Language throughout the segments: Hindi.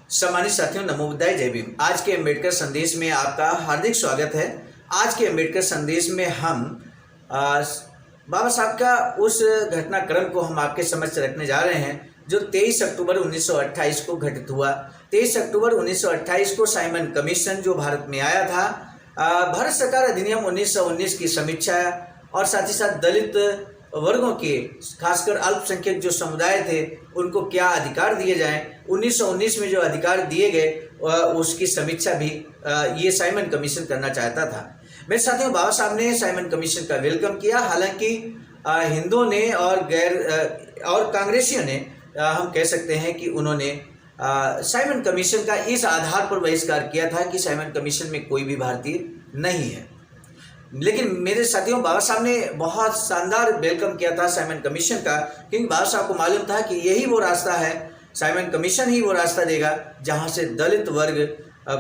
सम्मानित साथियों, नमो बुद्धाय, जय भीम। आज के अम्बेडकर संदेश में आपका हार्दिक स्वागत है। आज के अम्बेडकर संदेश में हम बाबा साहब का उस घटनाक्रम को हम आपके समक्ष रखने जा रहे हैं जो 23 अक्टूबर 1928 को घटित हुआ। 23 अक्टूबर 1928 को साइमन कमीशन जो भारत में आया था, भारत सरकार अधिनियम 1919 की समीक्षा और साथ ही साथ दलित वर्गों के, खासकर अल्पसंख्यक जो समुदाय थे, उनको क्या अधिकार दिए जाएं, 1919 में जो अधिकार दिए गए उसकी समीक्षा भी ये साइमन कमीशन करना चाहता था। मेरे साथियों, बाबा साहब ने साइमन कमीशन का वेलकम किया। हालांकि हिंदुओं ने और कांग्रेसियों ने, हम कह सकते हैं कि उन्होंने साइमन कमीशन का इस आधार पर बहिष्कार किया था कि साइमन कमीशन में कोई भी भारतीय नहीं है। लेकिन मेरे साथियों, बाबा साहब ने बहुत शानदार वेलकम किया था साइमन कमीशन का, क्योंकि बाबा साहब को मालूम था कि यही वो रास्ता है, साइमन कमीशन ही वो रास्ता देगा जहां से दलित वर्ग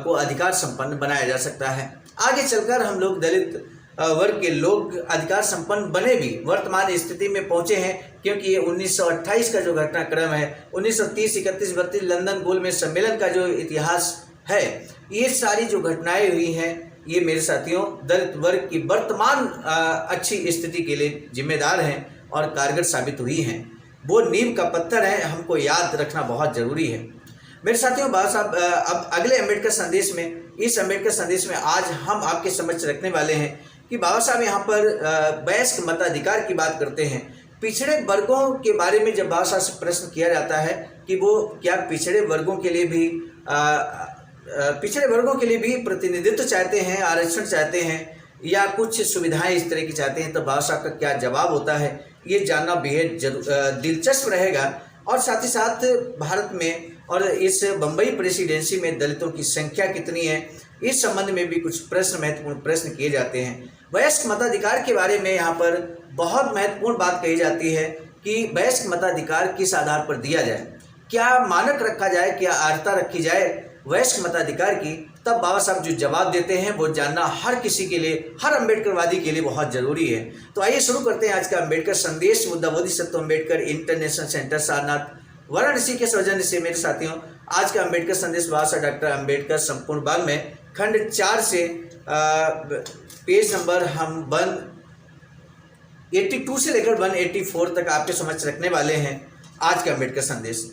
को अधिकार संपन्न बनाया जा सकता है। आगे चलकर हम लोग दलित वर्ग के लोग अधिकार संपन्न बने भी वर्तमान स्थिति में पहुंचे हैं, क्योंकि ये 1928 का जो घटनाक्रम है, 1930, 31, 32 लंदन गोलमेज सम्मेलन का जो इतिहास है, ये सारी जो घटनाएं हुई हैं, ये मेरे साथियों दलित वर्ग की वर्तमान अच्छी स्थिति के लिए जिम्मेदार हैं और कारगर साबित हुई हैं। वो नींव का पत्थर है, हमको याद रखना बहुत ज़रूरी है। मेरे साथियों, बाबा साहब अब अगले अम्बेडकर संदेश में, इस अम्बेडकर संदेश में आज हम आपके समक्ष रखने वाले हैं कि बाबा साहब यहाँ पर वयस्क मताधिकार की बात करते हैं। पिछड़े वर्गों के बारे में जब बाबा साहब से प्रश्न किया जाता है कि वो क्या पिछड़े वर्गों के लिए भी प्रतिनिधित्व चाहते हैं, आरक्षण चाहते हैं, या कुछ सुविधाएं इस तरह की चाहते हैं, तो बाबा साहब का क्या जवाब होता है, ये जानना बेहद दिलचस्प रहेगा। और साथ ही साथ भारत में और इस बम्बई प्रेसिडेंसी में दलितों की संख्या कितनी है, इस संबंध में भी कुछ महत्वपूर्ण प्रश्न किए जाते हैं। वयस्क मताधिकार के बारे में यहाँ पर बहुत महत्वपूर्ण बात कही जाती है कि वयस्क मताधिकार किस आधार पर दिया जाए, क्या मानक रखा जाए, क्या अर्हता रखी जाए वयस्क मताधिकार की। तब बाबा साहब जो जवाब देते हैं वो जानना हर किसी के लिए, हर अम्बेडकरवादी के लिए बहुत ज़रूरी है। तो आइए शुरू करते हैं आज का अम्बेडकर संदेश। बुद्ध बोधिसत्व अम्बेडकर इंटरनेशनल सेंटर सारनाथ वाराणसी के सौजन्य से मेरे साथियों आज का अम्बेडकर संदेश बाबा साहब डॉक्टर अम्बेडकर संपूर्ण बाग में खंड 4 से पेज नंबर हम 182 से लेकर 184 तक आपके समक्ष रखने वाले हैं। आज का अम्बेडकर संदेश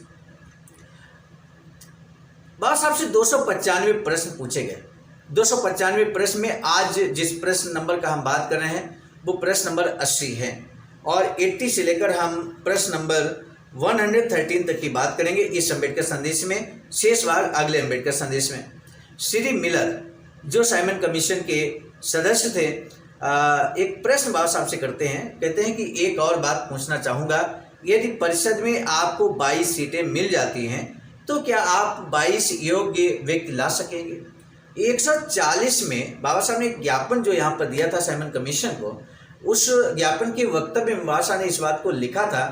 बाबा साहब से 295 प्रश्न पूछे गए। 295 प्रश्न में आज जिस प्रश्न नंबर का हम बात कर रहे हैं वो प्रश्न नंबर 80 है, और 80 से लेकर हम प्रश्न नंबर 113 तक की बात करेंगे इस अम्बेडकर संदेश में। शेष भाग अगले अम्बेडकर संदेश में। श्री मिलर जो साइमन कमीशन के सदस्य थे, एक प्रश्न बाबा साहब से करते हैं। कहते हैं कि एक और बात पूछना चाहूँगा, यदि परिषद में आपको 22 सीटें मिल जाती हैं तो क्या आप 22 योग्य व्यक्ति ला सकेंगे? 140 में बाबा साहब ने एक ज्ञापन जो यहाँ पर दिया था साइमन कमीशन को, उस ज्ञापन के वक्तव्य में बाबा साहब ने इस बात को लिखा था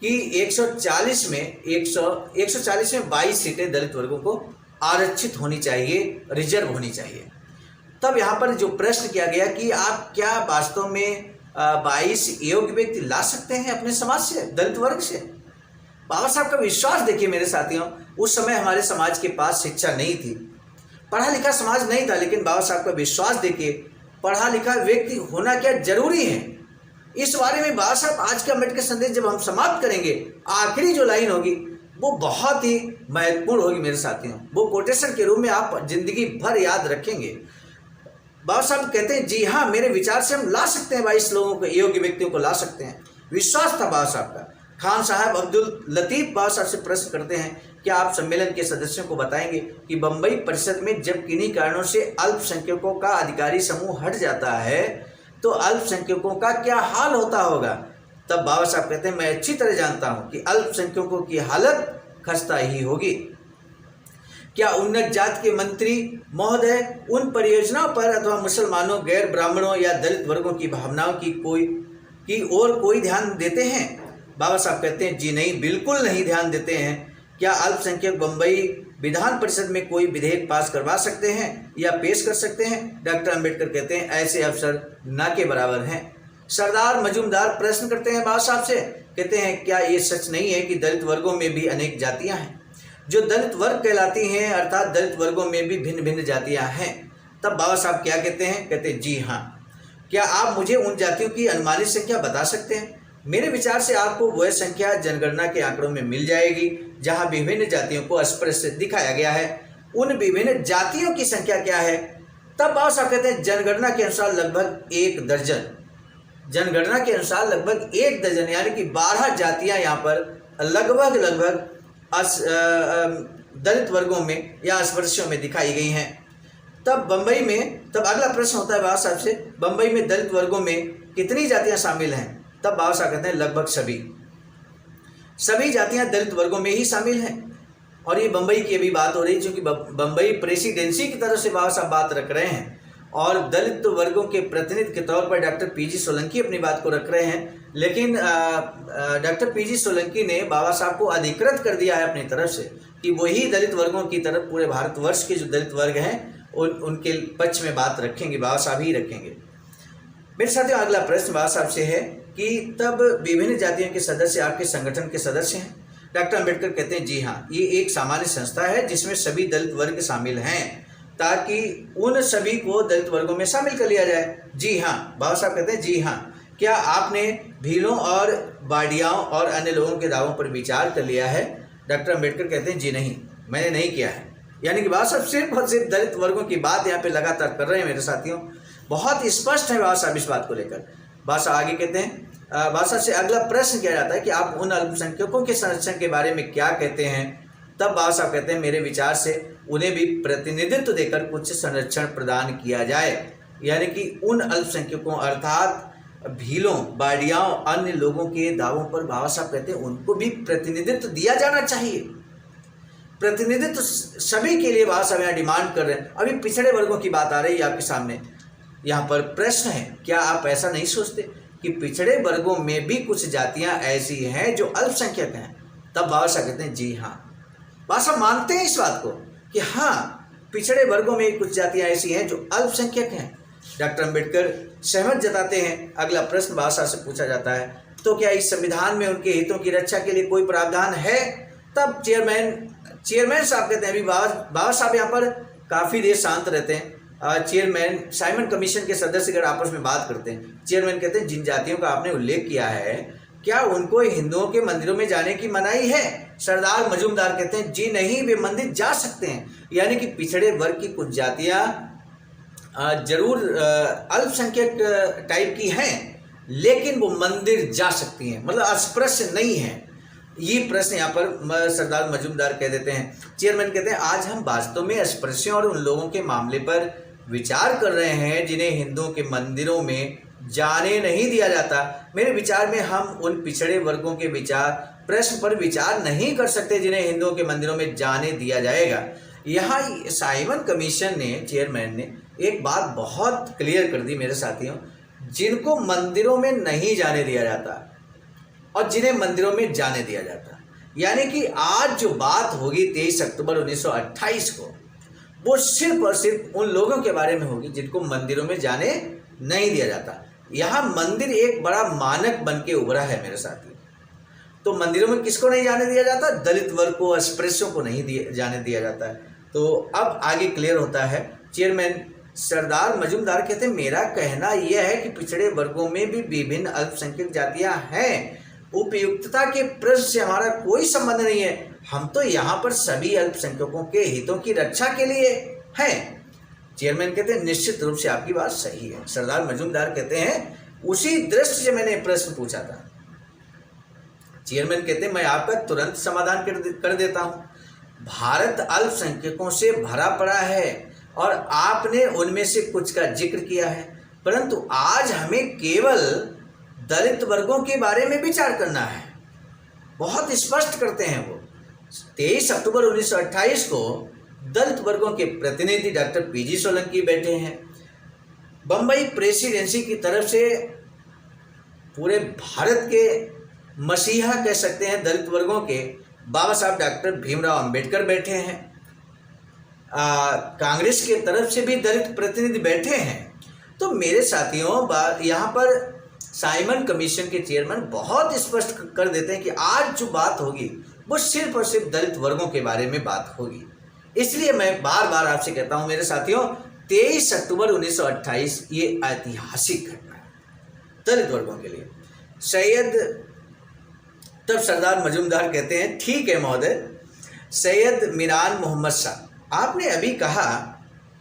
कि 140 में 22 सीटें दलित वर्गों को आरक्षित होनी चाहिए, रिजर्व होनी चाहिए। तब यहाँ पर जो प्रश्न किया गया कि आप क्या वास्तव में 22 योग्य व्यक्ति ला सकते हैं अपने समाज से, दलित वर्ग से? बाबा साहब का विश्वास देखिए मेरे साथियों, उस समय हमारे समाज के पास शिक्षा नहीं थी, पढ़ा लिखा समाज नहीं था, लेकिन बाबा साहब का विश्वास देखिए, पढ़ा लिखा व्यक्ति होना क्या जरूरी है, इस बारे में बाबा साहब आज का अम्बेडकर संदेश जब हम समाप्त करेंगे, आखिरी जो लाइन होगी वो बहुत ही महत्वपूर्ण होगी मेरे साथियों। वो कोटेशन के रूप में आप जिंदगी भर याद रखेंगे। बाबा साहब कहते हैं, जी हाँ, मेरे विचार से हम ला सकते हैं 22 लोगों को, योग्य व्यक्तियों को ला सकते हैं। विश्वास था बाबा साहब का। खान साहब अब्दुल लतीफ बाबा साहब से प्रश्न करते हैं, क्या आप सम्मेलन के सदस्यों को बताएंगे कि बम्बई परिषद में जब किन्हीं कारणों से अल्पसंख्यकों का अधिकारी समूह हट जाता है तो अल्पसंख्यकों का क्या हाल होता होगा? तब बाबा साहब कहते हैं, मैं अच्छी तरह जानता हूं कि अल्पसंख्यकों की हालत खस्ता ही होगी। क्या उन्नत जात के मंत्री महोदय उन परियोजनाओं पर अथवा मुसलमानों, गैर ब्राह्मणों या दलित वर्गों की भावनाओं की ओर कोई ध्यान देते हैं? बाबा साहब कहते हैं, जी नहीं, बिल्कुल नहीं ध्यान देते हैं। क्या अल्पसंख्यक बम्बई विधान परिषद में कोई विधेयक पास करवा सकते हैं या पेश कर सकते हैं? डॉक्टर अंबेडकर कहते हैं, ऐसे अफसर ना के बराबर हैं। सरदार मजूमदार प्रश्न करते हैं बाबा साहब से, कहते हैं, क्या ये सच नहीं है कि दलित वर्गों में भी अनेक जातियां हैं? जो दलित वर्ग कहलाती हैं, अर्थात दलित वर्गों में भी भिन्न भिन्न जातियां हैं। तब बाबा साहब क्या कहते हैं? कहते हैं जी हाँ। क्या आप मुझे उन जातियों की अनुमानित संख्या बता सकते हैं? मेरे विचार से आपको वह संख्या जनगणना के आंकड़ों में मिल जाएगी जहां विभिन्न जातियों को स्पष्ट दिखाया गया है। उन विभिन्न जातियों की संख्या क्या है? तब बाबा साहब कहते हैं जनगणना के अनुसार लगभग 1 दर्जन, जनगणना के अनुसार लगभग 1 दर्जन यानी कि 12 जातियां यहाँ पर लगभग दलित वर्गों में या अस्पृश्यों में दिखाई गई हैं। तब अगला प्रश्न होता है बाबा साहब से, बम्बई में दलित वर्गों में कितनी जातियां शामिल हैं? तब बाबा साहब कहते हैं लगभग सभी जातियां दलित वर्गों में ही शामिल हैं। और ये बम्बई की अभी बात हो रही है, क्योंकि बम्बई प्रेसिडेंसी की तरफ से बाबा साहब बात रख रहे हैं और दलित वर्गों के प्रतिनिधि के तौर पर डॉक्टर पीजी सोलंकी अपनी बात को रख रहे हैं। लेकिन डॉक्टर पीजी सोलंकी ने बाबा साहब को अधिकृत कर दिया है अपनी तरफ से कि वही दलित वर्गों की तरफ पूरे भारतवर्ष के जो दलित वर्ग हैं उनके पक्ष में बात रखेंगे, बाबा साहब ही रखेंगे। मेरे साथियों, अगला प्रश्न बाबा साहब से है कि तब विभिन्न जातियों के सदस्य आपके संगठन के सदस्य हैं? डॉक्टर अम्बेडकर कहते हैं जी हाँ, ये एक सामान्य संस्था है जिसमें सभी दलित वर्ग शामिल हैं ताकि उन सभी को दलित वर्गों में शामिल कर लिया जाए। जी हाँ, बाबा साहब कहते हैं जी हाँ। क्या आपने भीलों और बाडियाओं और अन्य लोगों के दावों पर विचार कर लिया है? डॉक्टर अम्बेडकर कहते हैं जी नहीं, मैंने नहीं किया है। यानी कि बाबा साहब सिर्फ और सिर्फ दलित वर्गों की बात यहाँ पे लगातार कर रहे हैं मेरे साथियों। बहुत स्पष्ट है बाबा साहब इस बात को लेकर। बाबा साहब आगे कहते हैं, बाबा साहब से अगला प्रश्न किया जाता है कि आप उन अल्पसंख्यकों के संरक्षण के बारे में क्या कहते हैं? तब बाबा साहब कहते हैं मेरे विचार से उन्हें भी प्रतिनिधित्व देकर कुछ संरक्षण प्रदान किया जाए। यानी कि उन अल्पसंख्यकों अर्थात भीलों, बाडियाओं, अन्य लोगों के दावों पर बाबा साहब कहते हैं उनको भी प्रतिनिधित्व दिया जाना चाहिए। प्रतिनिधित्व सभी के लिए बाबा साहब यहाँ डिमांड कर रहे हैं। अभी पिछड़े वर्गों की बात आ रही है आपके सामने। यहाँ पर प्रश्न है, क्या आप ऐसा नहीं सोचते कि पिछड़े वर्गों में भी कुछ जातियाँ ऐसी हैं जो अल्पसंख्यक हैं? तब बाबा साहब कहते हैं जी हाँ। बाबा साहब मानते हैं इस बात को कि हाँ, पिछड़े वर्गों में कुछ जातियाँ ऐसी हैं जो अल्पसंख्यक हैं। डॉक्टर अम्बेडकर सहमत जताते हैं। अगला प्रश्न बाबा साहब से पूछा जाता है, तो क्या इस संविधान में उनके हितों की रक्षा के लिए कोई प्रावधान है? तब चेयरमैन साहब कहते हैं, अभी बाबा साहब यहाँ पर काफ़ी देर शांत रहते हैं। चेयरमैन साइमन कमीशन के सदस्यगण आपस में बात करते हैं। चेयरमैन कहते हैं जिन जातियों का आपने उल्लेख किया है, क्या उनको हिंदुओं के मंदिरों में जाने की मनाही है? सरदार मजूमदार कहते हैं जी नहीं, वे मंदिर जा सकते हैं। यानी कि पिछड़े वर्ग की कुछ जातियाँ जरूर अल्पसंख्यक टाइप की हैं, लेकिन वो मंदिर जा सकती हैं, मतलब अस्पृश्य नहीं है। ये प्रश्न यहाँ पर सरदार मजूमदार कह देते हैं। चेयरमैन कहते हैं आज हम वास्तव में अस्पृश्यों और उन लोगों के मामले पर विचार कर रहे हैं जिन्हें हिंदुओं के मंदिरों में जाने नहीं दिया जाता। मेरे विचार में हम उन पिछड़े वर्गों के प्रश्न पर विचार नहीं कर सकते जिन्हें हिंदुओं के मंदिरों में जाने दिया जाएगा। यहाँ साइमन कमीशन ने, चेयरमैन ने एक बात बहुत क्लियर कर दी मेरे साथियों, जिनको मंदिरों में नहीं जाने दिया जाता और जिन्हें मंदिरों में जाने दिया जाता। यानी कि आज जो बात होगी 23 अक्टूबर 1928 को, वो सिर्फ और सिर्फ उन लोगों के बारे में होगी जिनको मंदिरों में जाने नहीं दिया जाता। यहाँ मंदिर एक बड़ा मानक बन के उभरा है मेरे साथी। तो मंदिरों में किसको नहीं जाने दिया जाता? दलित वर्ग को, अस्पृश्यों को नहीं जाने दिया जाता है। तो अब आगे क्लियर होता है। चेयरमैन सरदार मजूमदार कहते हैं मेरा कहना यह है कि पिछड़े वर्गों में भी विभिन्न अल्पसंख्यक जातियां हैं। उपयुक्तता के प्रश्न से हमारा कोई संबंध नहीं है। हम तो यहाँ पर सभी अल्पसंख्यकों के हितों की रक्षा के लिए हैं। चेयरमैन कहते हैं निश्चित रूप से आपकी बात सही है। सरदार मजूमदार कहते हैं उसी दृष्टि से मैंने प्रश्न पूछा था। चेयरमैन कहते हैं मैं आपका तुरंत समाधान कर देता हूँ। भारत अल्पसंख्यकों से भरा पड़ा है और आपने उनमें से कुछ का जिक्र किया है, परंतु आज हमें केवल दलित वर्गों के बारे में विचार करना है। बहुत स्पष्ट करते हैं वो। 23 अक्टूबर 1928 को दलित वर्गों के प्रतिनिधि डॉक्टर पीजी सोलंकी बैठे हैं। बम्बई प्रेसिडेंसी की तरफ से पूरे भारत के मसीहा कह सकते हैं दलित वर्गों के बाबा साहब डॉक्टर भीमराव अंबेडकर बैठे हैं। कांग्रेस की तरफ से भी दलित प्रतिनिधि बैठे हैं। तो मेरे साथियों, यहाँ पर साइमन कमीशन के चेयरमैन बहुत स्पष्ट कर देते हैं कि आज जो बात होगी वो सिर्फ और सिर्फ दलित वर्गों के बारे में बात होगी। इसलिए मैं बार बार आपसे कहता हूं मेरे साथियों, 23 अक्टूबर 1928 ये ऐतिहासिक घटना है दलित वर्गों के लिए। सैयद तब सरदार मजूमदार कहते हैं, ठीक है महोदय। सैयद मीरान मोहम्मद शाह, आपने अभी कहा,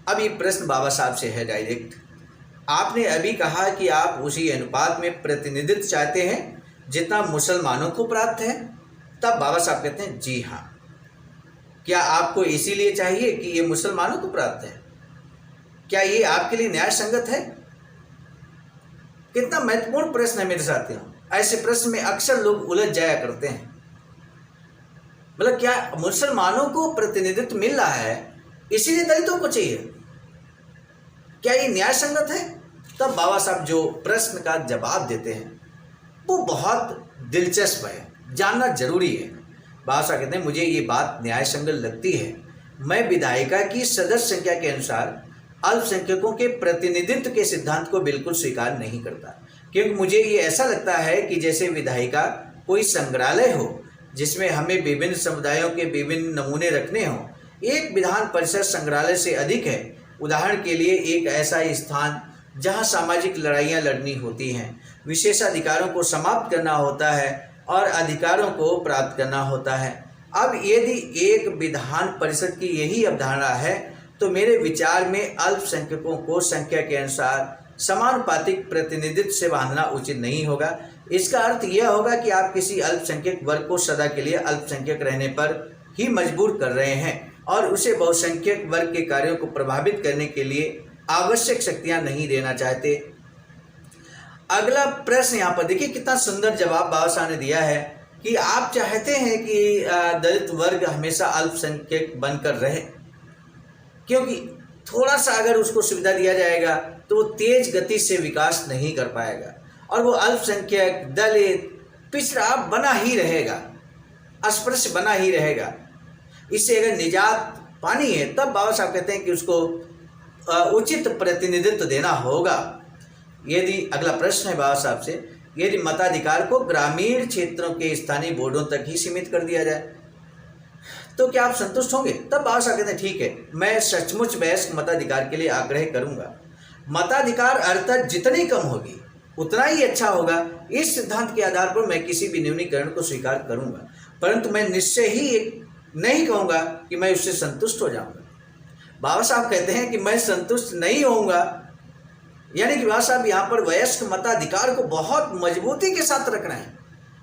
अब ये प्रश्न बाबा साहब से है डायरेक्ट, आपने अभी कहा कि आप उसी अनुपात में प्रतिनिधित्व चाहते हैं जितना मुसलमानों को प्राप्त है। तब बाबा साहब कहते हैं, जी हाँ। क्या आपको इसीलिए चाहिए कि ये मुसलमानों को प्राप्त है? क्या ये आपके लिए न्याय संगत है? कितना महत्वपूर्ण प्रश्न है मेरे साथियों। ऐसे प्रश्न में अक्सर लोग उलझ जाया करते हैं। मतलब क्या मुसलमानों को प्रतिनिधित्व मिल रहा है इसीलिए दलितों को चाहिए? क्या ये न्याय संगत है? तब बाबा साहब जो प्रश्न का जवाब देते हैं वो बहुत दिलचस्प है, जानना जरूरी है। बाबा साहब कहते हैं, मुझे ये बात न्याय संगत लगती है। मैं विधायिका की सदस्य संख्या के अनुसार अल्पसंख्यकों के प्रतिनिधित्व के सिद्धांत को बिल्कुल स्वीकार नहीं करता, क्योंकि मुझे ये ऐसा लगता है कि जैसे विधायिका कोई संग्रहालय हो जिसमें हमें विभिन्न समुदायों के विभिन्न नमूने रखने हों, एक विधान परिषद संग्रहालय से अधिक है। उदाहरण के लिए एक ऐसा स्थान जहां सामाजिक लड़ाइयां लड़नी होती हैं, विशेषाधिकारों को समाप्त करना होता है और अधिकारों को प्राप्त करना होता है। अब यदि एक विधान परिषद की यही अवधारणा है तो मेरे विचार में अल्पसंख्यकों को संख्या के अनुसार समानुपातिक प्रतिनिधित्व से बांधना उचित नहीं होगा। इसका अर्थ यह होगा कि आप किसी अल्पसंख्यक वर्ग को सदा के लिए अल्पसंख्यक रहने पर ही मजबूर कर रहे हैं और उसे बहुसंख्यक वर्ग के कार्यों को प्रभावित करने के लिए आवश्यक शक्तियां नहीं देना चाहते। अगला प्रश्न यहाँ पर देखिए, कितना सुंदर जवाब बाबा साहब ने दिया है कि आप चाहते हैं कि दलित वर्ग हमेशा अल्पसंख्यक बनकर रहे, क्योंकि थोड़ा सा अगर उसको सुविधा दिया जाएगा तो वो तेज गति से विकास नहीं कर पाएगा और वो अल्पसंख्यक, दलित, पिछड़ा बना ही रहेगा, अस्पृश्य बना ही रहेगा। इससे अगर निजात पानी है तब बाबा साहब कहते हैं कि उसको उचित प्रतिनिधित्व देना होगा। यदि अगला प्रश्न है बाबा साहब से, यदि मताधिकार को ग्रामीण क्षेत्रों के स्थानीय बोर्डों तक ही सीमित कर दिया जाए तो क्या आप संतुष्ट होंगे? तब बाबा साहब कहते हैं, ठीक है, मैं सचमुच वयस्क मताधिकार के लिए आग्रह करूंगा। मताधिकार अर्थात जितनी कम होगी उतना ही अच्छा होगा। इस सिद्धांत के आधार पर मैं किसी भी न्यूनीकरण को स्वीकार करूंगा, परंतु मैं निश्चय ही नहीं कहूंगा कि मैं उससे संतुष्ट हो जाऊंगा। बाबा साहब कहते हैं कि मैं संतुष्ट नहीं होऊंगा, यानी कि बाबा साहब यहाँ पर वयस्क मताधिकार को बहुत मजबूती के साथ रख रहे हैं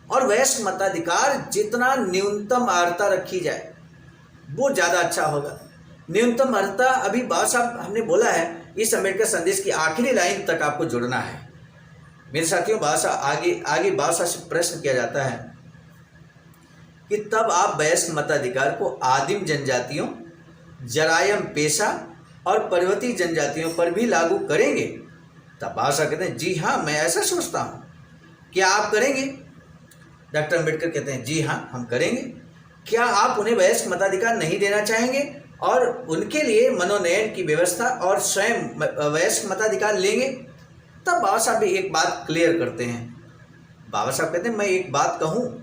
और वयस्क मताधिकार जितना न्यूनतम अर्हता रखी जाए वो ज़्यादा अच्छा होगा। न्यूनतम अर्हता अभी बाबा साहब हमने बोला है, इस अम्बेडकर संदेश की आखिरी लाइन तक आपको जुड़ना है मेरे साथियों। बाबा साहब आगे बाबा साहब से प्रश्न किया जाता है कि तब आप वयस्क मताधिकार को आदिम जनजातियों, जरायम पेशा और पर्वतीय जनजातियों पर भी लागू करेंगे? तब बाबा साहब कहते हैं, जी हाँ, मैं ऐसा सोचता हूँ। क्या आप करेंगे? डॉक्टर अम्बेडकर कहते हैं, जी हाँ, हम करेंगे। क्या आप उन्हें वयस्क मताधिकार नहीं देना चाहेंगे और उनके लिए मनोनयन की व्यवस्था और स्वयं वयस्क मताधिकार लेंगे? तब बाबा साहब भी एक बात क्लियर करते हैं। बाबा साहब कहते हैं, मैं एक बात कहूँ,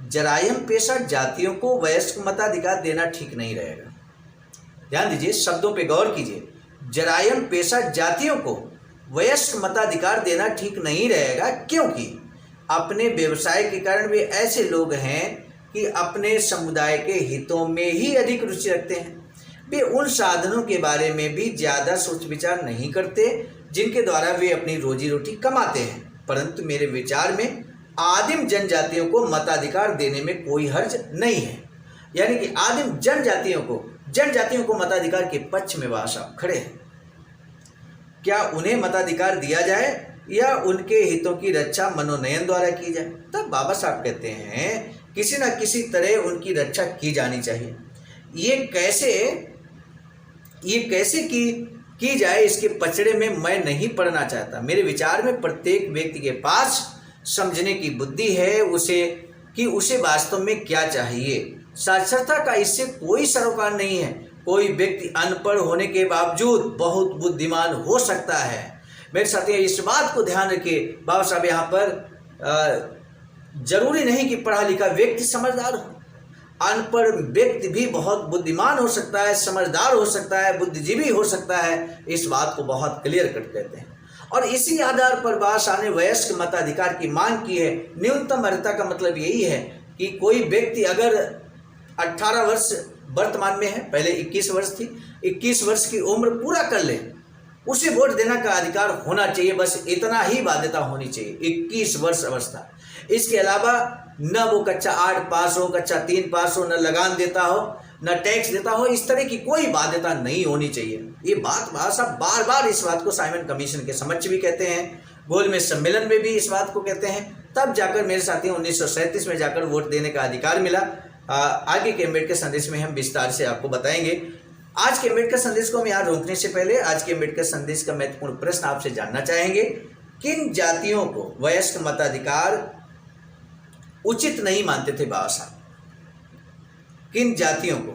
जरायम पेशा जातियों को वयस्क मताधिकार देना ठीक नहीं रहेगा। ध्यान दीजिए, शब्दों पे गौर कीजिए। जरायम पेशा जातियों को वयस्क मताधिकार देना ठीक नहीं रहेगा, क्योंकि अपने व्यवसाय के कारण वे ऐसे लोग हैं कि अपने समुदाय के हितों में ही अधिक रुचि रखते हैं। वे उन साधनों के बारे में भी ज़्यादा सोच विचार नहीं करते जिनके द्वारा वे अपनी रोजी रोटी कमाते हैं। परंतु मेरे विचार में आदिम जनजातियों को मताधिकार देने में कोई हर्ज नहीं है। यानी कि आदिम जनजातियों को मताधिकार के पक्ष में बाबा साहब खड़े हैं। क्या उन्हें मताधिकार दिया जाए या उनके हितों की रक्षा मनोनयन द्वारा की जाए? तब बाबा साहब कहते हैं, किसी न किसी तरह उनकी रक्षा की जानी चाहिए। ये कैसे की जाए इसके पचड़े में मैं नहीं पढ़ना चाहता। मेरे विचार में प्रत्येक व्यक्ति के पास समझने की बुद्धि है उसे वास्तव में क्या चाहिए। साक्षरता का इससे कोई सरोकार नहीं है। कोई व्यक्ति अनपढ़ होने के बावजूद बहुत बुद्धिमान हो सकता है। मेरे साथियों, इस बात को ध्यान रखिए। बाबा साहब यहाँ पर जरूरी नहीं कि पढ़ा लिखा व्यक्ति समझदार हो। अनपढ़ व्यक्ति भी बहुत बुद्धिमान हो सकता है, समझदार हो सकता है, बुद्धिजीवी हो सकता है, इस बात को बहुत क्लियर कट कहते हैं। और इसी आधार पर भाषा ने वयस्क मताधिकार की मांग की है। न्यूनतम अर्हता का मतलब यही है कि कोई व्यक्ति अगर 18 वर्ष वर्तमान में है, पहले 21 वर्ष थी, 21 वर्ष की उम्र पूरा कर ले, उसे वोट देने का अधिकार होना चाहिए। बस इतना ही बाध्यता होनी चाहिए, 21 वर्ष अवस्था। इसके अलावा न वो कक्षा 8 पास हो, कक्षा 3 पास हो, न लगान देता हो, न टैक्स देता हो, इस तरह की कोई बाध्यता नहीं होनी चाहिए। ये बात भाषा बार बार इस बात को साइमन कमीशन के समक्ष भी कहते हैं, गोलमेज सम्मेलन में भी इस बात को कहते हैं। तब जाकर मेरे साथियों 1937 में जाकर वोट देने का अधिकार मिला। आगे के अम्बेडकर संदेश में हम विस्तार से आपको बताएंगे। आज के अम्बेडकर संदेश को हम यहाँ रोकने से पहले आज के अम्बेडकर संदेश का महत्वपूर्ण प्रश्न आपसे जानना चाहेंगे। किन जातियों को वयस्क मताधिकार उचित नहीं मानते थे बाबा साहब? किन जातियों को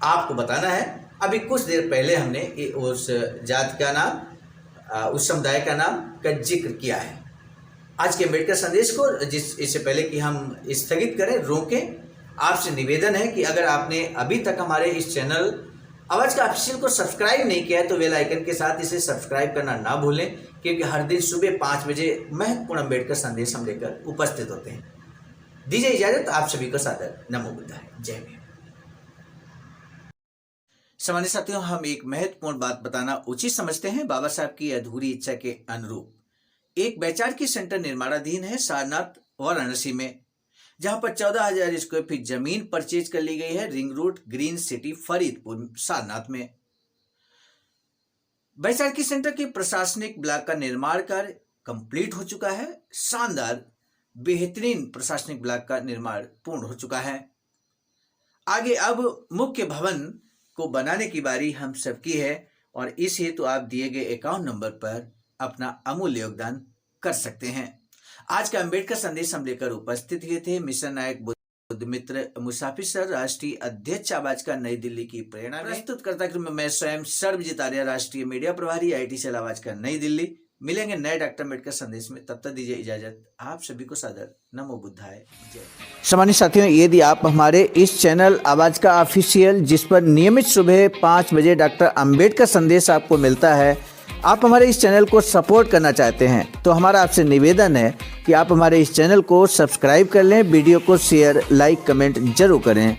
आपको बताना है। अभी कुछ देर पहले हमने उस जाति का नाम, उस समुदाय का नाम का जिक्र किया है। आज के अम्बेडकर संदेश को इससे पहले कि हम स्थगित करें, रोकें, आपसे निवेदन है कि अगर आपने अभी तक हमारे इस चैनल आवाज़ का ऑफिशियल को सब्सक्राइब नहीं किया है तो बेल आइकन के साथ इसे सब्सक्राइब करना ना भूलें, क्योंकि हर दिन सुबह 5 बजे महत्वपूर्ण अम्बेडकर संदेश हम लेकर उपस्थित होते हैं। दीजिए इजाजत, आप सभी को सादर नमो बुद्धाय, जय भीम। सामान्य साथियों, हम एक महत्वपूर्ण बात बताना उचित समझते हैं। बाबा साहब की अधूरी इच्छा के अनुरूप एक वैचारिक सेंटर निर्माणाधीन है सारनाथ वाराणसी में, जहां पर 14,000 स्क्वायर फीट जमीन परचेज कर ली गई है ring road green city Faridpur Sarnath में। वैचारिक सेंटर के प्रशासनिक ब्लॉक का निर्माण कार्य कंप्लीट हो चुका है। शानदार बेहतरीन प्रशासनिक ब्लॉक का निर्माण पूर्ण हो चुका है। आगे अब मुख्य भवन को बनाने की बारी हम सबकी है और इस हेतु आप दिए गए अकाउंट नंबर पर अपना अमूल्य योगदान कर सकते हैं। आज का अम्बेडकर संदेश हम लेकर उपस्थित हुए थे मिशन नायक बुद्ध मित्र मुसाफिर सर, राष्ट्रीय अध्यक्ष आवाज का नई दिल्ली की प्रेरणा में। प्रस्तुत करता क्रम मैं स्वयं सर्वजित आर्य, राष्ट्रीय मीडिया प्रभारी, IIT सेल आवाज का नई दिल्ली। मिलेंगे नए डॉक्टर अम्बेडकर संदेश में, तब तक दीजिए इजाजत। आप सभी को सादर नमो बुद्धाय, जय। सामान्य साथियों, यदि आप हमारे इस चैनल आवाज का ऑफिशियल, जिस पर नियमित सुबह 5 बजे डॉक्टर अम्बेडकर संदेश आपको मिलता है, आप हमारे इस चैनल को सपोर्ट करना चाहते हैं तो हमारा आपसे निवेदन है कि आप हमारे इस चैनल को सब्सक्राइब कर लें, वीडियो को शेयर, लाइक, कमेंट जरूर करें।